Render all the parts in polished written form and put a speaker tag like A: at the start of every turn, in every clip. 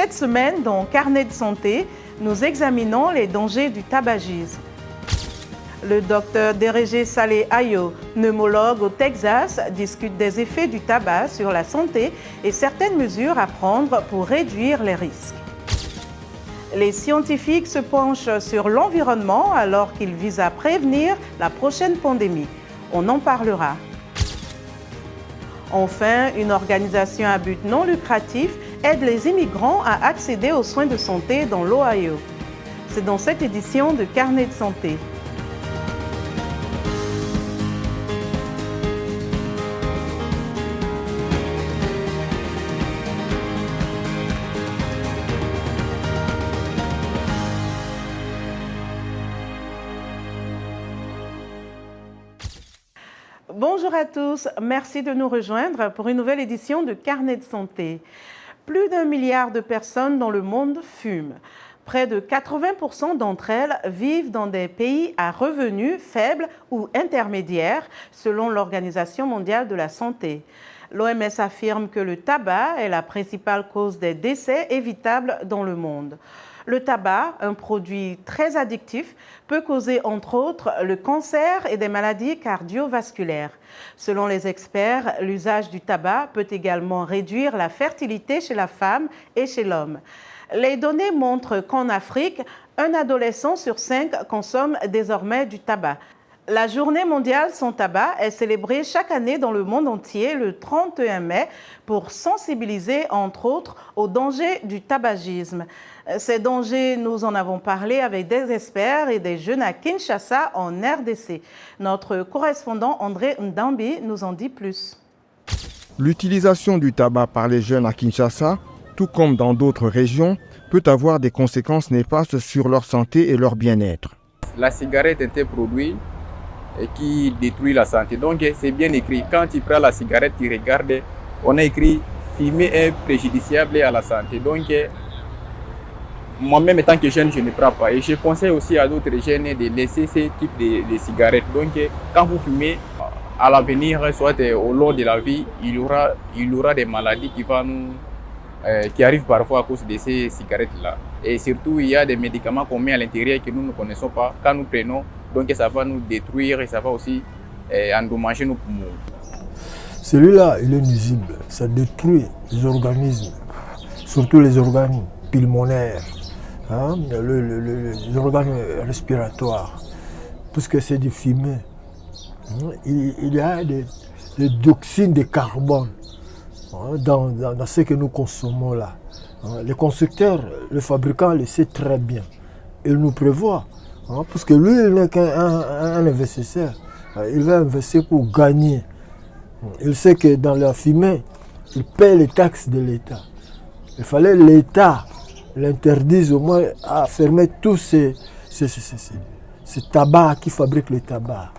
A: Cette semaine, dans Carnet de santé, nous examinons les dangers du tabagisme. Le docteur Derege Saleh Ayo, pneumologue au Texas, discute des effets du tabac sur la santé et certaines mesures à prendre pour réduire les risques. Les scientifiques se penchent sur l'environnement alors qu'ils visent à prévenir la prochaine pandémie. On en parlera. Enfin, une organisation à but non lucratif aide les immigrants à accéder aux soins de santé dans l'Ohio. C'est dans cette édition de Carnet de santé. Bonjour à tous, merci de nous rejoindre pour une nouvelle édition de Carnet de santé. Plus d'1 milliard de personnes dans le monde fument. Près de 80% d'entre elles vivent dans des pays à revenus faibles ou intermédiaires, selon l'Organisation mondiale de la santé. L'OMS affirme que le tabac est la principale cause des décès évitables dans le monde. Le tabac, un produit très addictif, peut causer entre autres le cancer et des maladies cardiovasculaires. Selon les experts, l'usage du tabac peut également réduire la fertilité chez la femme et chez l'homme. Les données montrent qu'en Afrique, un adolescent sur 5 consomme désormais du tabac. La journée mondiale sans tabac est célébrée chaque année dans le monde entier le 31 mai pour sensibiliser entre autres aux dangers du tabagisme. Ces dangers, nous en avons parlé avec des experts et des jeunes à Kinshasa en RDC. Notre correspondant André Ndambi nous en dit plus.
B: L'utilisation du tabac par les jeunes à Kinshasa, tout comme dans d'autres régions, peut avoir des conséquences néfastes sur leur santé et leur bien-être.
C: La cigarette est un produit qui détruit la santé. Donc c'est bien écrit. Quand tu prends la cigarette, tu regardes, on a écrit « fumer est préjudiciable à la santé ». Donc moi-même, étant que jeune, je ne prends pas. Et je conseille aussi à d'autres jeunes de laisser ce type de cigarettes. Donc quand vous fumez, à l'avenir, soit au long de la vie, il y aura des maladies qui arrivent parfois à cause de ces cigarettes-là. Et surtout, il y a des médicaments qu'on met à l'intérieur que nous ne connaissons pas. Quand nous prenons, donc ça va nous détruire et ça va aussi endommager nos poumons.
D: Celui-là, il est nuisible. Ça détruit les organismes, surtout les organes pulmonaires, les organes respiratoires, puisque c'est du fumée. Il y a des dioxines de carbone dans ce que nous consommons là. Les constructeurs, le fabricant le sait très bien. Il nous prévoit. Parce que lui, il n'est qu'un investisseur. Il va investir pour gagner. Il sait que dans la fumée, il paie les taxes de l'État. Il fallait que l'État l'interdise au moins à fermer tous ces tabacs qui fabriquent le tabac,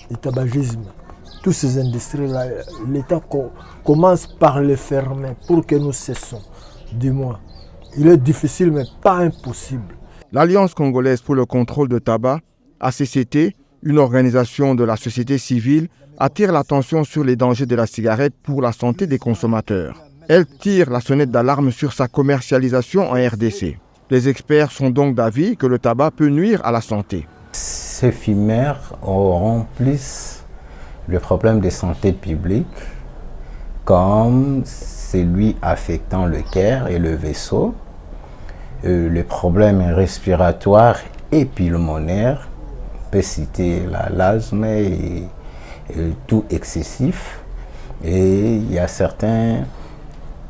D: le tabagisme. Tous ces industries-là, l'État commence par les fermer pour que nous cessons, du moins. Il est difficile, mais pas impossible.
B: L'Alliance congolaise pour le contrôle de tabac, ACCT, une organisation de la société civile, attire l'attention sur les dangers de la cigarette pour la santé des consommateurs. Elle tire la sonnette d'alarme sur sa commercialisation en RDC. Les experts sont donc d'avis que le tabac peut nuire à la santé.
E: Ces fumeurs auront plus le problème de santé publique, comme celui affectant le cœur et le vaisseau, le problème respiratoire et pulmonaire, on peut citer l'asthme et tout excessif. Et il y a certaines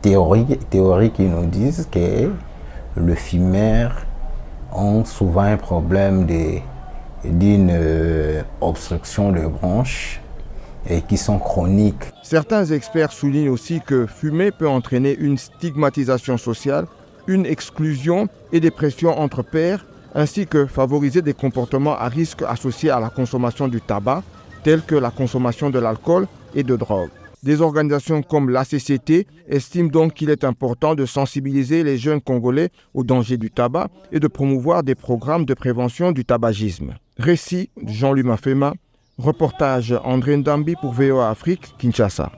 E: théories qui nous disent que les fumeurs ont souvent un problème d'une obstruction de bronches et qui sont chroniques.
B: Certains experts soulignent aussi que fumer peut entraîner une stigmatisation sociale, une exclusion et des pressions entre pairs, ainsi que favoriser des comportements à risque associés à la consommation du tabac, tels que la consommation de l'alcool et de drogue. Des organisations comme l'ACCT estiment donc qu'il est important de sensibiliser les jeunes Congolais aux dangers du tabac et de promouvoir des programmes de prévention du tabagisme. Récit Jean-Louis Mafema, reportage André Ndambi pour VOA Afrique, Kinshasa.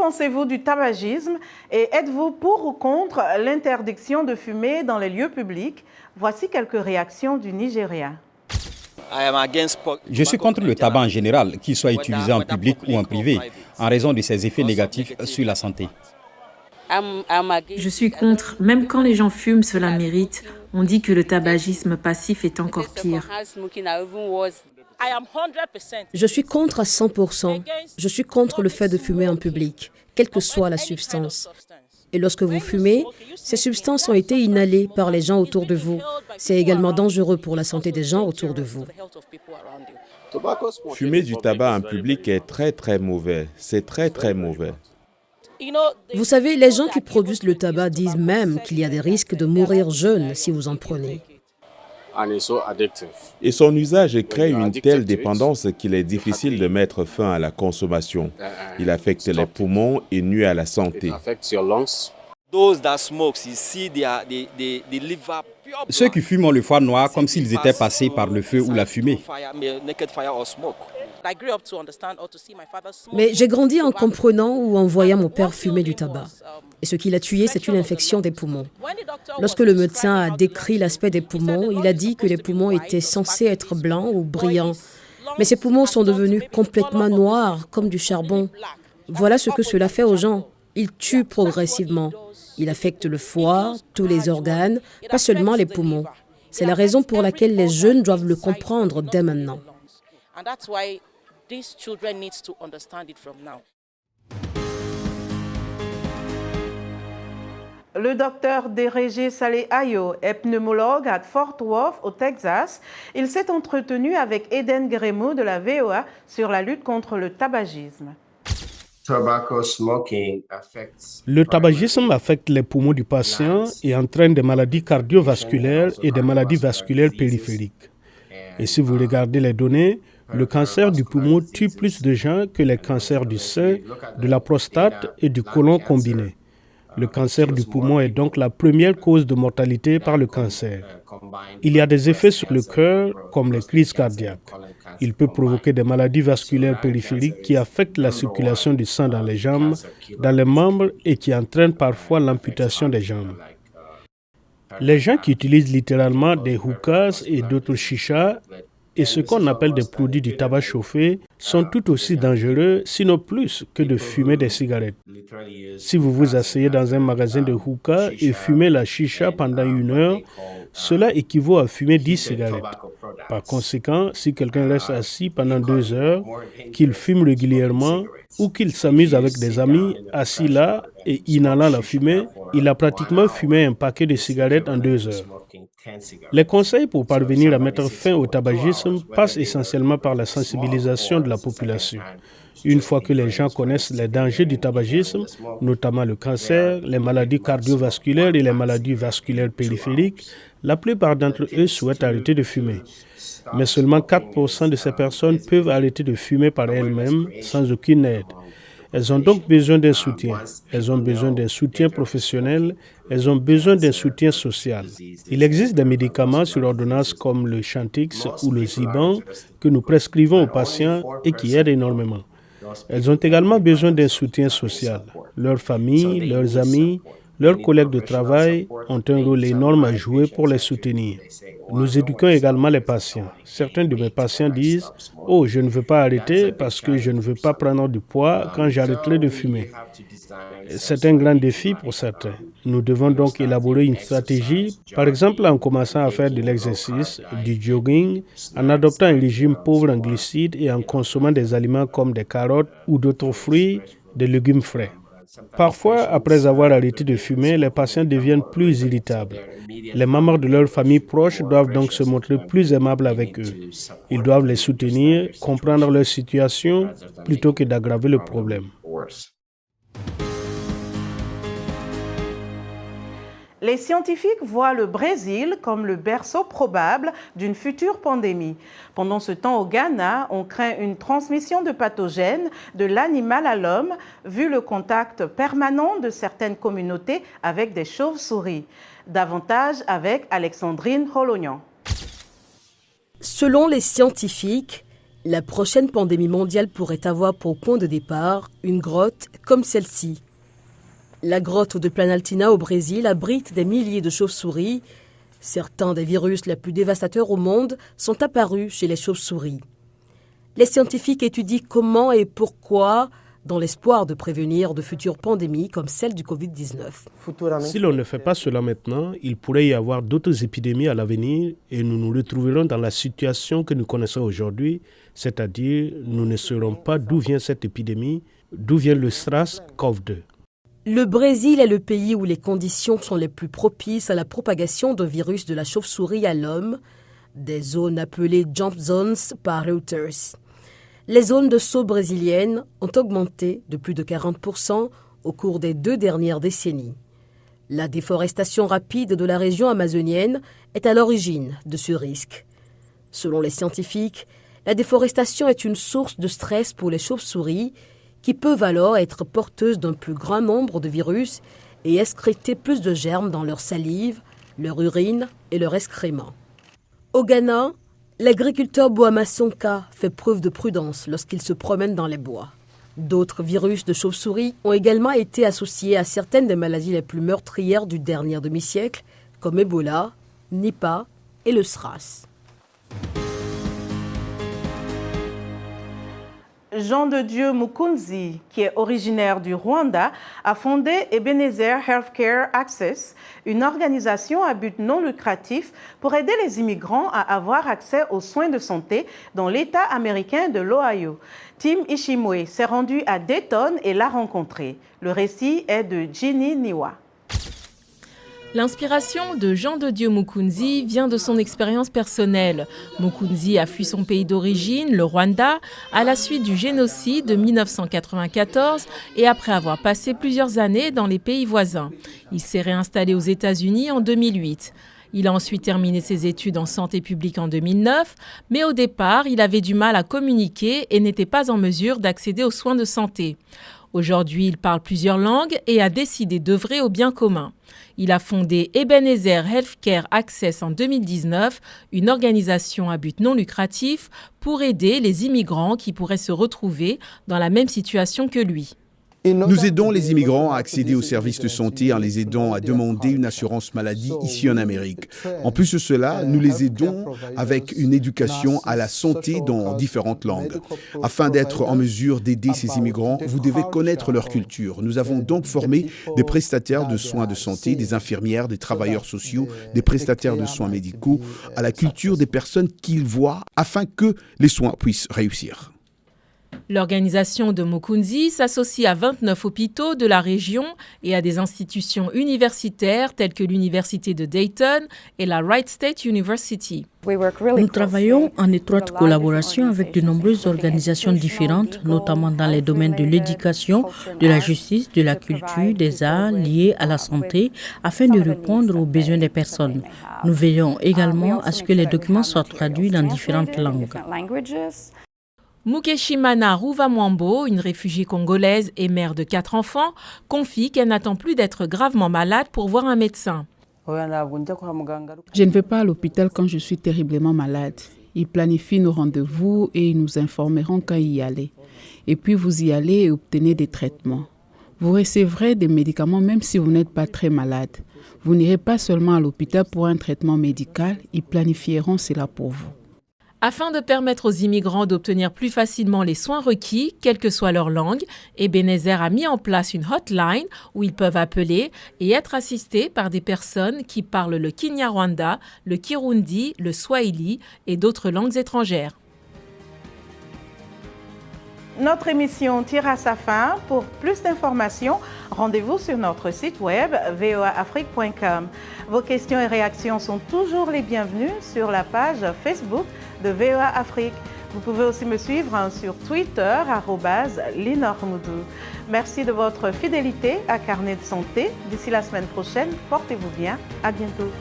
A: pensez-vous du tabagisme et êtes-vous pour ou contre l'interdiction de fumer dans les lieux publics? Voici quelques réactions du Nigeria.
F: Je suis contre le tabac en général, qu'il soit utilisé en public ou en privé, en raison de ses effets négatifs sur la santé.
G: Je suis contre, même quand les gens fument, cela mérite. On dit que le tabagisme passif est encore pire.
H: Je suis contre à 100%. Je suis contre le fait de fumer en public, quelle que soit la substance. Et lorsque vous fumez, ces substances ont été inhalées par les gens autour de vous. C'est également dangereux pour la santé des gens autour de vous.
I: Fumer du tabac en public est très très mauvais. C'est très très mauvais.
H: Vous savez, les gens qui produisent le tabac disent même qu'il y a des risques de mourir jeune si vous en prenez.
I: Et son usage crée une telle dépendance qu'il est difficile de mettre fin à la consommation. Il affecte les poumons et nuit à la santé.
F: Ceux qui fument ont le foie noir comme s'ils étaient passés par le feu ou la fumée.
H: Mais j'ai grandi en comprenant ou en voyant mon père fumer du tabac. Et ce qui l'a tué, c'est une infection des poumons. Lorsque le médecin a décrit l'aspect des poumons, il a dit que les poumons étaient censés être blancs ou brillants. Mais ces poumons sont devenus complètement noirs, comme du charbon. Voilà ce que cela fait aux gens. Il tue progressivement. Il affecte le foie, tous les organes, pas seulement les poumons. C'est la raison pour laquelle les jeunes doivent le comprendre dès maintenant.
A: Le docteur Derege Saleh Ayo est pneumologue à Fort Worth, au Texas. Il s'est entretenu avec Eden Gremou de la VOA sur la lutte contre le tabagisme.
J: Le tabagisme affecte les poumons du patient et entraîne des maladies cardiovasculaires et des maladies vasculaires périphériques. Et si vous regardez les données, le cancer du poumon tue plus de gens que les cancers du sein, de la prostate et du côlon combinés. Le cancer du poumon est donc la première cause de mortalité par le cancer. Il y a des effets sur le cœur, comme les crises cardiaques. Il peut provoquer des maladies vasculaires périphériques qui affectent la circulation du sang dans les jambes, dans les membres et qui entraînent parfois l'amputation des jambes. Les gens qui utilisent littéralement des hookahs et d'autres chichas et ce qu'on appelle des produits du tabac chauffé sont tout aussi dangereux, sinon plus, que de fumer des cigarettes. Si vous vous asseyez dans un magasin de hookah et fumez la chicha pendant 1 heure, cela équivaut à fumer 10 cigarettes. Par conséquent, si quelqu'un reste assis pendant 2 heures, qu'il fume régulièrement ou qu'il s'amuse avec des amis assis là et inhalant la fumée, il a pratiquement fumé un paquet de cigarettes en 2 heures. Les conseils pour parvenir à mettre fin au tabagisme passent essentiellement par la sensibilisation de la population. Une fois que les gens connaissent les dangers du tabagisme, notamment le cancer, les maladies cardiovasculaires et les maladies vasculaires périphériques, la plupart d'entre eux souhaitent arrêter de fumer. Mais seulement 4% de ces personnes peuvent arrêter de fumer par elles-mêmes sans aucune aide. Elles ont donc besoin d'un soutien. Elles ont besoin d'un soutien professionnel. Elles ont besoin d'un soutien social. Il existe des médicaments sur ordonnance comme le Chantix ou le Ziban que nous prescrivons aux patients et qui aident énormément. Elles ont également besoin d'un soutien social. Leurs familles, leurs amis, leurs collègues de travail ont un rôle énorme à jouer pour les soutenir. Nous éduquons également les patients. Certains de mes patients disent « Oh, je ne veux pas arrêter parce que je ne veux pas prendre du poids quand j'arrêterai de fumer ». C'est un grand défi pour certains. Nous devons donc élaborer une stratégie, par exemple en commençant à faire de l'exercice, du jogging, en adoptant un régime pauvre en glucides et en consommant des aliments comme des carottes ou d'autres fruits, des légumes frais. Parfois, après avoir arrêté de fumer, les patients deviennent plus irritables. Les membres de leur famille proche doivent donc se montrer plus aimables avec eux. Ils doivent les soutenir, comprendre leur situation, plutôt que d'aggraver le problème.
A: Les scientifiques voient le Brésil comme le berceau probable d'une future pandémie. Pendant ce temps, au Ghana, on craint une transmission de pathogènes de l'animal à l'homme, vu le contact permanent de certaines communautés avec des chauves-souris. Davantage avec Alexandrine Holognan.
H: Selon les scientifiques, La prochaine pandémie mondiale pourrait avoir pour point de départ une grotte comme celle-ci. La grotte de Planaltina au Brésil abrite des milliers de chauves-souris. Certains des virus les plus dévastateurs au monde sont apparus chez les chauves-souris. Les scientifiques étudient comment et pourquoi, dans l'espoir de prévenir de futures pandémies comme celle du Covid-19.
J: Si l'on ne fait pas cela maintenant, il pourrait y avoir d'autres épidémies à l'avenir et nous nous retrouverons dans la situation que nous connaissons aujourd'hui, c'est-à-dire nous ne saurons pas d'où vient cette épidémie, d'où vient le SARS-CoV-2.
H: Le Brésil est le pays où les conditions sont les plus propices à la propagation d'un virus de la chauve-souris à l'homme, des zones appelées jump zones par Reuters. Les zones de saut brésiliennes ont augmenté de plus de 40% au cours des 2 dernières décennies. La déforestation rapide de la région amazonienne est à l'origine de ce risque. Selon les scientifiques, la déforestation est une source de stress pour les chauves-souris qui peuvent alors être porteuses d'un plus grand nombre de virus et excréter plus de germes dans leur salive, leur urine et leur excrément. Au Ghana, l'agriculteur Boama Sonka fait preuve de prudence lorsqu'il se promène dans les bois. D'autres virus de chauve-souris ont également été associés à certaines des maladies les plus meurtrières du dernier demi-siècle, comme Ebola, Nipah et le SRAS.
A: Jean de Dieu Mukunzi, qui est originaire du Rwanda, a fondé Ebenezer Healthcare Access, une organisation à but non lucratif pour aider les immigrants à avoir accès aux soins de santé dans l'État américain de l'Ohio. Tim Ishimwe s'est rendu à Dayton et l'a rencontré. Le récit est de Ginny Niwa.
K: L'inspiration de Jean de Dieu Mukunzi vient de son expérience personnelle. Mukunzi a fui son pays d'origine, le Rwanda, à la suite du génocide de 1994 et après avoir passé plusieurs années dans les pays voisins. Il s'est réinstallé aux États-Unis en 2008. Il a ensuite terminé ses études en santé publique en 2009, mais au départ, il avait du mal à communiquer et n'était pas en mesure d'accéder aux soins de santé. Aujourd'hui, il parle plusieurs langues et a décidé d'œuvrer au bien commun. Il a fondé Ebenezer Healthcare Access en 2019, une organisation à but non lucratif pour aider les immigrants qui pourraient se retrouver dans la même situation que lui.
L: Nous aidons les immigrants à accéder aux services de santé en les aidant à demander une assurance maladie ici en Amérique. En plus de cela, nous les aidons avec une éducation à la santé dans différentes langues. Afin d'être en mesure d'aider ces immigrants, vous devez connaître leur culture. Nous avons donc formé des prestataires de soins de santé, des infirmières, des travailleurs sociaux, des prestataires de soins médicaux à la culture des personnes qu'ils voient afin que les soins puissent réussir.
K: L'organisation de Mukunzi s'associe à 29 hôpitaux de la région et à des institutions universitaires telles que l'Université de Dayton et la Wright State University.
M: Nous travaillons en étroite collaboration avec de nombreuses organisations différentes, notamment dans les domaines de l'éducation, de la justice, de la culture, des arts liés à la santé, afin de répondre aux besoins des personnes. Nous veillons également à ce que les documents soient traduits dans différentes langues.
K: Mukeshimana Ruvamwambo, une réfugiée congolaise et mère de 4 enfants, confie qu'elle n'attend plus d'être gravement malade pour voir un médecin.
N: Je ne vais pas à l'hôpital quand je suis terriblement malade. Ils planifient nos rendez-vous et ils nous informeront quand y aller. Et puis vous y allez et obtenez des traitements. Vous recevrez des médicaments même si vous n'êtes pas très malade. Vous n'irez pas seulement à l'hôpital pour un traitement médical, ils planifieront cela pour vous.
K: Afin de permettre aux immigrants d'obtenir plus facilement les soins requis, quelle que soit leur langue, Ebenezer a mis en place une hotline où ils peuvent appeler et être assistés par des personnes qui parlent le Kinyarwanda, le Kirundi, le Swahili et d'autres langues étrangères.
A: Notre émission tire à sa fin. Pour plus d'informations, rendez-vous sur notre site web voaafrique.com. Vos questions et réactions sont toujours les bienvenues sur la page Facebook de VOA Afrique. Vous pouvez aussi me suivre sur Twitter, @linormoudou. Merci de votre fidélité à Carnet de santé. D'ici la semaine prochaine, portez-vous bien. À bientôt.